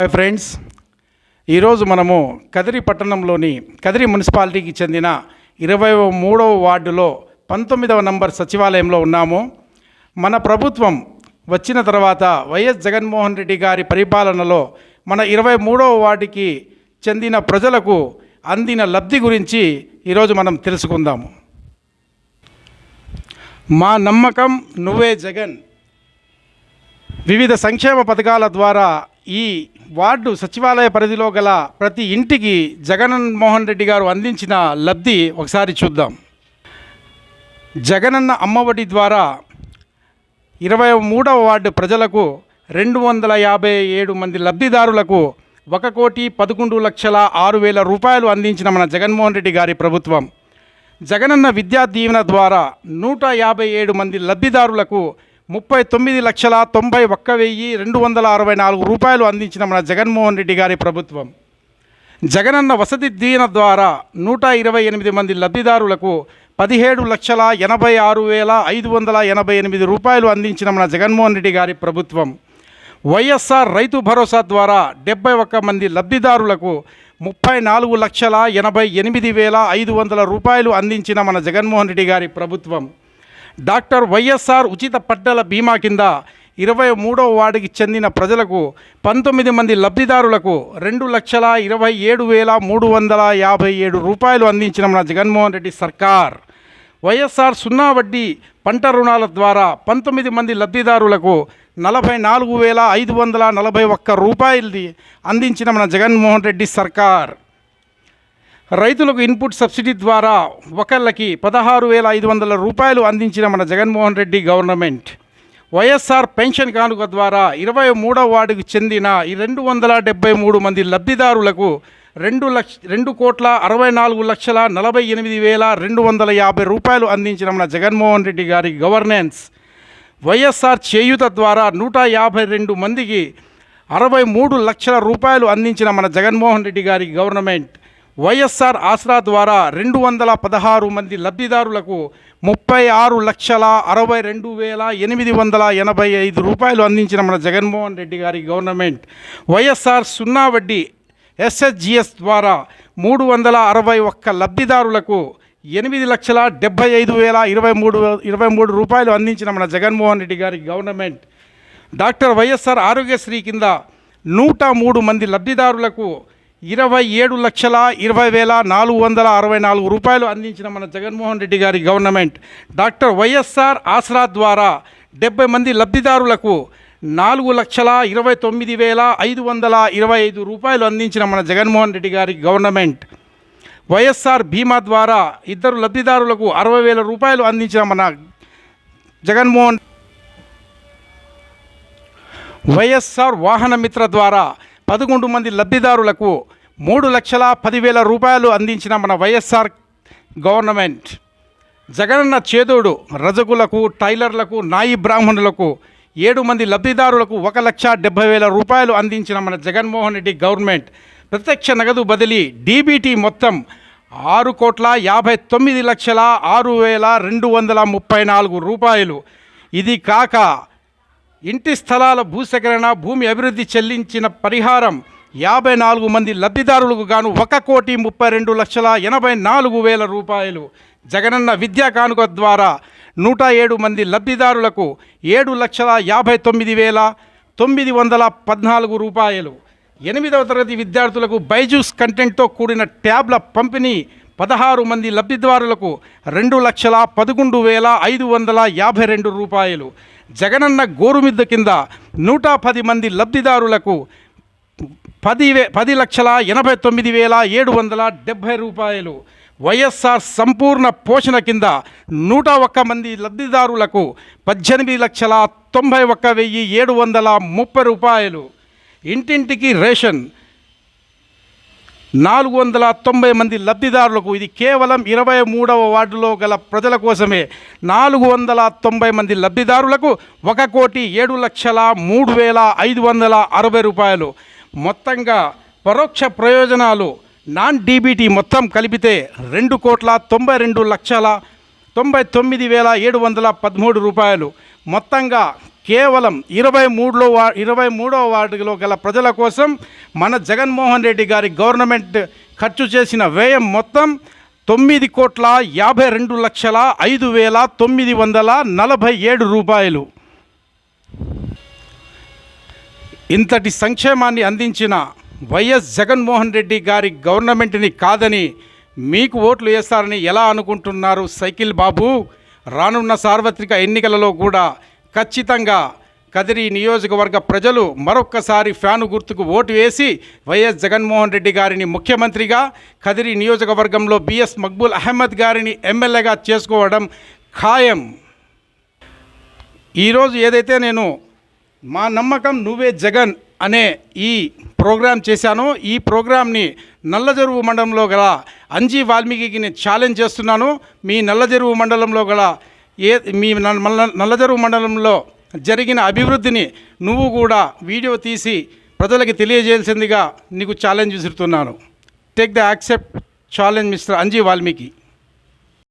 Hi friends, ఈరోజు మనము కదిరి పట్టణంలోని కదిరి మున్సిపాలిటీకి చెందిన 23వ వార్డులో 19వ నంబర్ సచివాలయంలో ఉన్నాము. మన ప్రభుత్వం వచ్చిన తర్వాత వైఎస్ జగన్మోహన్ రెడ్డి గారి పరిపాలనలో మన 23వ వార్డుకి చెందిన ప్రజలకు అందిన లబ్ధి గురించి ఈరోజు మనం తెలుసుకుందాము. మా నమ్మకం నువ్వే జగన్ వివిధ సంక్షేమ పథకాల ద్వారా ఈ వార్డు సచివాలయ పరిధిలో గల ప్రతి ఇంటికి జగన్మోహన్ రెడ్డి గారు అందించిన లబ్ధి ఒకసారి చూద్దాం. జగనన్న అమ్మఒడి ద్వారా 23వ వార్డు ప్రజలకు 257 మంది లబ్ధిదారులకు 1,11,06,000 రూపాయలు అందించిన మన జగన్మోహన్ రెడ్డి గారి ప్రభుత్వం. జగనన్న విద్యా దీవెన ద్వారా 157 మంది లబ్ధిదారులకు 39,91,264 రూపాయలు అందించిన మన జగన్మోహన్ రెడ్డి గారి ప్రభుత్వం. జగనన్న వసతి దీవెన ద్వారా 128 మంది లబ్ధిదారులకు 17,86,588 రూపాయలు అందించిన మన జగన్మోహన్ రెడ్డి గారి ప్రభుత్వం. వైఎస్ఆర్ రైతు భరోసా ద్వారా 71 మంది లబ్ధిదారులకు 34,88,500 రూపాయలు అందించిన మన జగన్మోహన్ రెడ్డి గారి ప్రభుత్వం. డాక్టర్ వైఎస్ఆర్ ఉచిత పట్టల బీమా కింద 23వ వార్డుకి చెందిన ప్రజలకు 19 మంది లబ్ధిదారులకు 2,27,357 రూపాయలు అందించిన మన జగన్మోహన్ రెడ్డి సర్కార్. వైఎస్ఆర్ సున్నా వడ్డీ పంట రుణాల ద్వారా 19 మంది లబ్ధిదారులకు 44,541 రూపాయలు అందించిన మన జగన్మోహన్ రెడ్డి సర్కార్. రైతులకు ఇన్పుట్ సబ్సిడీ ద్వారా ఒకళ్ళకి 16,500 రూపాయలు అందించిన మన జగన్మోహన్ రెడ్డి గవర్నమెంట్. వైఎస్ఆర్ పెన్షన్ కానుక ద్వారా 23వ వార్డుకు చెందిన 273 మంది లబ్ధిదారులకు 2,64,48,250 రూపాయలు అందించిన మన జగన్మోహన్ రెడ్డి గారి గవర్నెన్స్. వైఎస్ఆర్ చేయూత ద్వారా 152 మందికి 63 లక్షల రూపాయలు అందించిన మన జగన్మోహన్ రెడ్డి గారి గవర్నమెంట్. వైఎస్ఆర్ ఆసరా ద్వారా 216 మంది లబ్ధిదారులకు 36,62,885 రూపాయలు అందించిన మన జగన్మోహన్ రెడ్డి గారి గవర్నమెంట్. వైఎస్ఆర్ సున్నా వడ్డీ ఎస్హెచ్జిఎస్ ద్వారా 361 లబ్ధిదారులకు 8,75,023 రూపాయలు అందించిన మన జగన్మోహన్ రెడ్డి గారి గవర్నమెంట్. డాక్టర్ వైఎస్ఆర్ ఆరోగ్యశ్రీ కింద 103 మంది లబ్ధిదారులకు 27,20,464 రూపాయలు అందించిన మన జగన్మోహన్ రెడ్డి గారి గవర్నమెంట్. డాక్టర్ వైఎస్ఆర్ ఆసరా ద్వారా 70 మంది లబ్ధిదారులకు 4,29,525 రూపాయలు అందించిన మన జగన్మోహన్ రెడ్డి గారి గవర్నమెంట్. వైఎస్ఆర్ బీమా ద్వారా 2 లబ్ధిదారులకు 60,000 రూపాయలు అందించిన మన జగన్మోహన్. వైఎస్ఆర్ వాహన మిత్ర ద్వారా 11 మంది లబ్ధిదారులకు 3,10,000 రూపాయలు అందించిన మన వైఎస్ఆర్ గవర్నమెంట్. జగనన్న చేదోడు రజకులకు, టైలర్లకు, నాయి బ్రాహ్మణులకు 7 మంది లబ్ధిదారులకు 1,70,000 రూపాయలు అందించిన మన జగన్మోహన్ రెడ్డి గవర్నమెంట్. ప్రత్యక్ష నగదు బదిలీ డీబీటీ మొత్తం 6,59,06,234 రూపాయలు. ఇది కాక ఇంటి స్థలాల భూసేకరణ, భూమి అభివృద్ధి చెల్లించిన పరిహారం 54 మంది లబ్ధిదారులకు గాను 1,32,84,000 రూపాయలు. జగనన్న విద్యా కానుక ద్వారా 107 మంది లబ్ధిదారులకు 7,59,914 రూపాయలు. 8వ తరగతి విద్యార్థులకు బైజూస్ కంటెంట్తో కూడిన ట్యాబ్ల పంపిణీ 16 మంది లబ్ధిదారులకు 2,11,552 రూపాయలు. జగనన్న గోరుమిద్ద కింద 110 మంది లబ్ధిదారులకు 10,89,770 రూపాయలు. వైఎస్ఆర్ సంపూర్ణ పోషణ కింద 101 మంది లబ్ధిదారులకు 18,91,730 రూపాయలు. ఇంటింటికి రేషన్ 490 మంది లబ్ధిదారులకు, ఇది కేవలం 23వ వార్డులో గల ప్రజల కోసమే, 490 మంది లబ్ధిదారులకు 1,07,03,560 రూపాయలు. మొత్తంగా పరోక్ష ప్రయోజనాలు నాన్ డీబీటీ మొత్తం కలిపితే 2,92,99,713 రూపాయలు. మొత్తంగా కేవలం 23వ వార్డులో గల ప్రజల కోసం మన జగన్మోహన్ రెడ్డి గారి గవర్నమెంట్ ఖర్చు చేసిన వ్యయం మొత్తం 9,52,05,947 రూపాయలు. ఇంతటి సంక్షేమాన్ని అందించిన వైఎస్ జగన్మోహన్ రెడ్డి గారి గవర్నమెంట్ని కాదని మీకు ఓట్లు వేస్తారని ఎలా అనుకుంటున్నారు సైకిల్ బాబు? రానున్న సార్వత్రిక ఎన్నికలలో కూడా ఖచ్చితంగా కదిరి నియోజకవర్గ ప్రజలు మరొక్కసారి ఫ్యాను గుర్తుకు ఓటు వేసి వైఎస్ జగన్మోహన్ రెడ్డి గారిని ముఖ్యమంత్రిగా, కదిరి నియోజకవర్గంలో బిఎస్ మక్బూల్ అహ్మద్ గారిని ఎమ్మెల్యేగా చేసుకోవడం ఖాయం. ఈరోజు ఏదైతే నేను మా నమ్మకం నువ్వే జగన్ అనే ఈ ప్రోగ్రాం చేశానో, ఈ ప్రోగ్రాంని నల్లజరువు మండలంలో గల అంజీ వాల్మీకి నేను ఛాలెంజ్ చేస్తున్నాను. మీ నల్లజరువు మండలంలో గల నల్లజరువు మండలంలో జరిగిన అభివృద్ధిని నువ్వు కూడా వీడియో తీసి ప్రజలకి తెలియజేయాల్సిందిగా నీకు ఛాలెంజ్ విసురుతున్నాను. Take the accept challenge mister Anji Valmiki.